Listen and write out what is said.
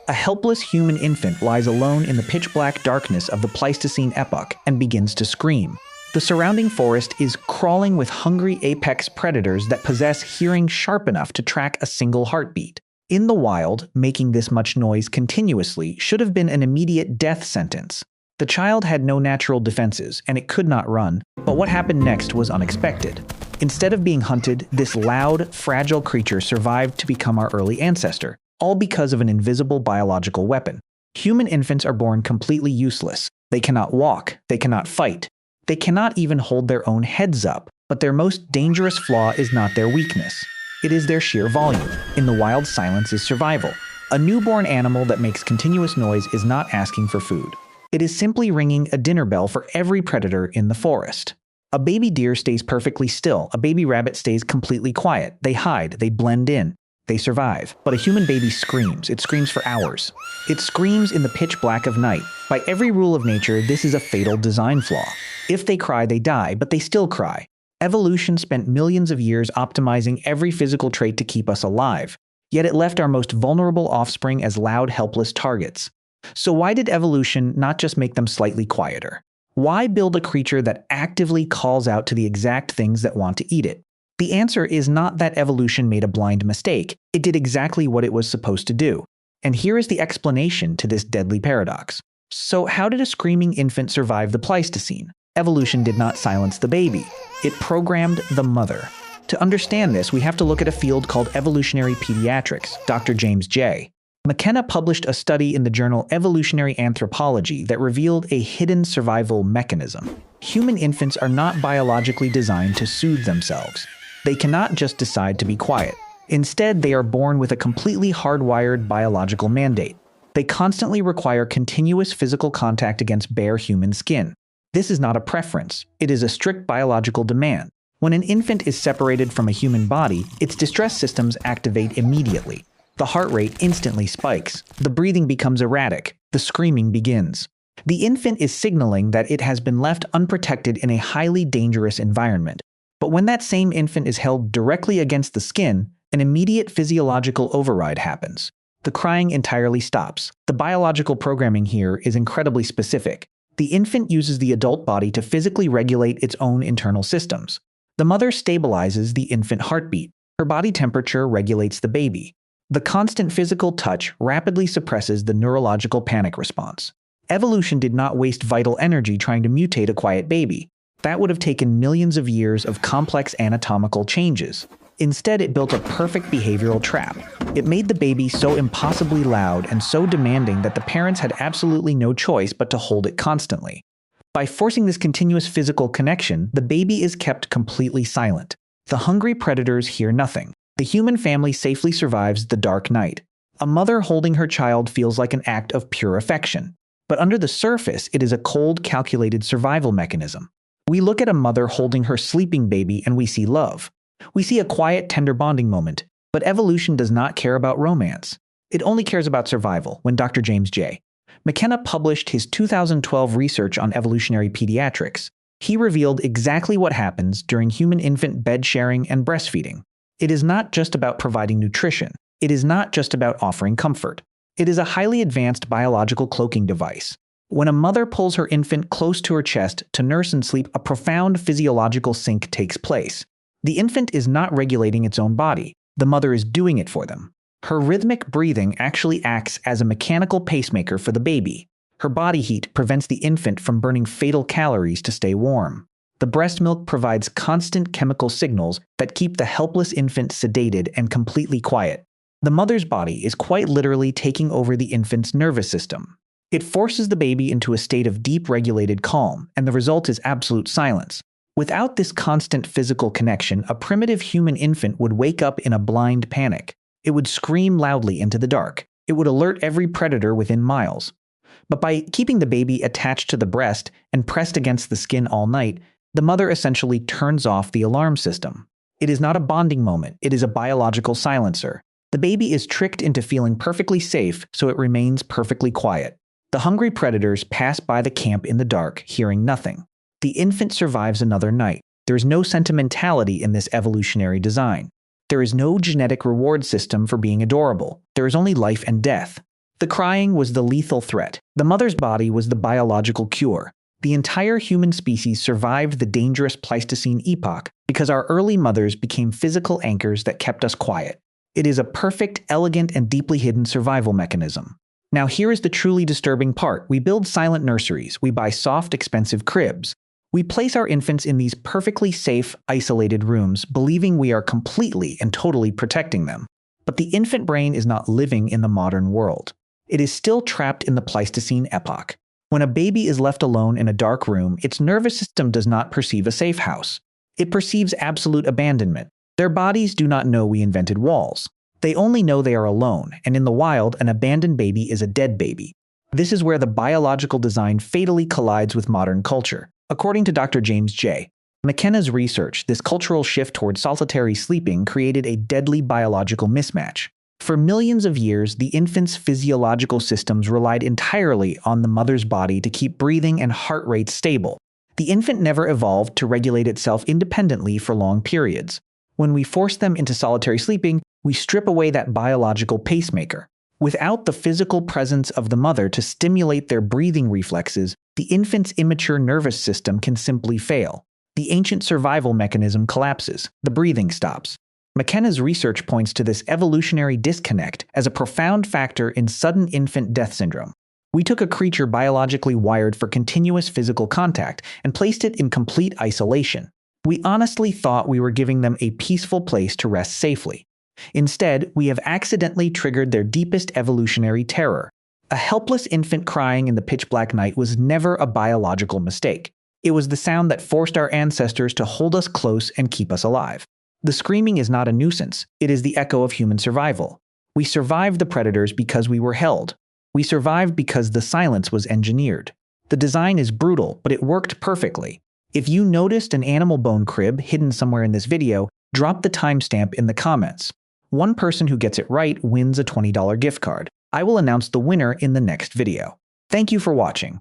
A helpless human infant lies alone in the pitch-black darkness of the Pleistocene epoch and begins to scream. The surrounding forest is crawling with hungry apex predators that possess hearing sharp enough to track a single heartbeat. In the wild, making this much noise continuously should have been an immediate death sentence. The child had no natural defenses, and it could not run, but what happened next was unexpected. Instead of being hunted, this loud, fragile creature survived to become our early ancestor, all because of an invisible biological weapon. Human infants are born completely useless. They cannot walk, they cannot fight, they cannot even hold their own heads up, but their most dangerous flaw is not their weakness. It is their sheer volume. In the wild, silence is survival. A newborn animal that makes continuous noise is not asking for food. It is simply ringing a dinner bell for every predator in the forest. A baby deer stays perfectly still. A baby rabbit stays completely quiet. They hide, they blend in, they survive. But a human baby screams. It screams for hours. It screams in the pitch black of night. By every rule of nature, this is a fatal design flaw. If they cry, they die, but they still cry. Evolution spent millions of years optimizing every physical trait to keep us alive, yet it left our most vulnerable offspring as loud, helpless targets. So why did evolution not just make them slightly quieter? Why build a creature that actively calls out to the exact things that want to eat it? The answer is not that evolution made a blind mistake. It did exactly what it was supposed to do. And here is the explanation to this deadly paradox. So how did a screaming infant survive the Pleistocene? Evolution did not silence the baby. It programmed the mother. To understand this, we have to look at a field called evolutionary pediatrics. Dr. James McKenna published a study in the journal Evolutionary Anthropology that revealed a hidden survival mechanism. Human infants are not biologically designed to soothe themselves. They cannot just decide to be quiet. Instead, they are born with a completely hardwired biological mandate. They constantly require continuous physical contact against bare human skin. This is not a preference. It is a strict biological demand. When an infant is separated from a human body, its distress systems activate immediately. The heart rate instantly spikes. The breathing becomes erratic. The screaming begins. The infant is signaling that it has been left unprotected in a highly dangerous environment. But when that same infant is held directly against the skin, an immediate physiological override happens. The crying entirely stops. The biological programming here is incredibly specific. The infant uses the adult body to physically regulate its own internal systems. The mother stabilizes the infant heartbeat. Her body temperature regulates the baby. The constant physical touch rapidly suppresses the neurological panic response. Evolution did not waste vital energy trying to mutate a quiet baby. That would have taken millions of years of complex anatomical changes. Instead, it built a perfect behavioral trap. It made the baby so impossibly loud and so demanding that the parents had absolutely no choice but to hold it constantly. By forcing this continuous physical connection, the baby is kept completely silent. The hungry predators hear nothing. The human family safely survives the dark night. A mother holding her child feels like an act of pure affection. But under the surface, it is a cold, calculated survival mechanism. We look at a mother holding her sleeping baby and we see love. We see a quiet, tender bonding moment. But evolution does not care about romance. It only cares about survival. When Dr. James McKenna published his 2012 research on evolutionary pediatrics, he revealed exactly what happens during human-infant bed sharing and breastfeeding. It is not just about providing nutrition. It is not just about offering comfort. It is a highly advanced biological cloaking device. When a mother pulls her infant close to her chest to nurse and sleep, a profound physiological sync takes place. The infant is not regulating its own body. The mother is doing it for them. Her rhythmic breathing actually acts as a mechanical pacemaker for the baby. Her body heat prevents the infant from burning fatal calories to stay warm. The breast milk provides constant chemical signals that keep the helpless infant sedated and completely quiet. The mother's body is quite literally taking over the infant's nervous system. It forces the baby into a state of deep regulated calm, and the result is absolute silence. Without this constant physical connection, a primitive human infant would wake up in a blind panic. It would scream loudly into the dark. It would alert every predator within miles. But by keeping the baby attached to the breast and pressed against the skin all night, the mother essentially turns off the alarm system. It is not a bonding moment. It is a biological silencer. The baby is tricked into feeling perfectly safe, so it remains perfectly quiet. The hungry predators pass by the camp in the dark, hearing nothing. The infant survives another night. There is no sentimentality in this evolutionary design. There is no genetic reward system for being adorable. There is only life and death. The crying was the lethal threat. The mother's body was the biological cure. The entire human species survived the dangerous Pleistocene epoch because our early mothers became physical anchors that kept us quiet. It is a perfect, elegant, and deeply hidden survival mechanism. Now here is the truly disturbing part. We build silent nurseries. We buy soft, expensive cribs. We place our infants in these perfectly safe, isolated rooms, believing we are completely and totally protecting them. But the infant brain is not living in the modern world. It is still trapped in the Pleistocene epoch. When a baby is left alone in a dark room, its nervous system does not perceive a safe house. It perceives absolute abandonment. Their bodies do not know we invented walls. They only know they are alone, and in the wild, an abandoned baby is a dead baby. This is where the biological design fatally collides with modern culture. According to Dr. James McKenna's research, this cultural shift toward solitary sleeping created a deadly biological mismatch. For millions of years, the infant's physiological systems relied entirely on the mother's body to keep breathing and heart rate stable. The infant never evolved to regulate itself independently for long periods. When we force them into solitary sleeping, we strip away that biological pacemaker. Without the physical presence of the mother to stimulate their breathing reflexes, the infant's immature nervous system can simply fail. The ancient survival mechanism collapses. The breathing stops. McKenna's research points to this evolutionary disconnect as a profound factor in sudden infant death syndrome. We took a creature biologically wired for continuous physical contact and placed it in complete isolation. We honestly thought we were giving them a peaceful place to rest safely. Instead, we have accidentally triggered their deepest evolutionary terror. A helpless infant crying in the pitch-black night was never a biological mistake. It was the sound that forced our ancestors to hold us close and keep us alive. The screaming is not a nuisance. It is the echo of human survival. We survived the predators because we were held. We survived because the silence was engineered. The design is brutal, but it worked perfectly. If you noticed an animal bone crib hidden somewhere in this video, drop the timestamp in the comments. One person who gets it right wins a $20 gift card. I will announce the winner in the next video. Thank you for watching.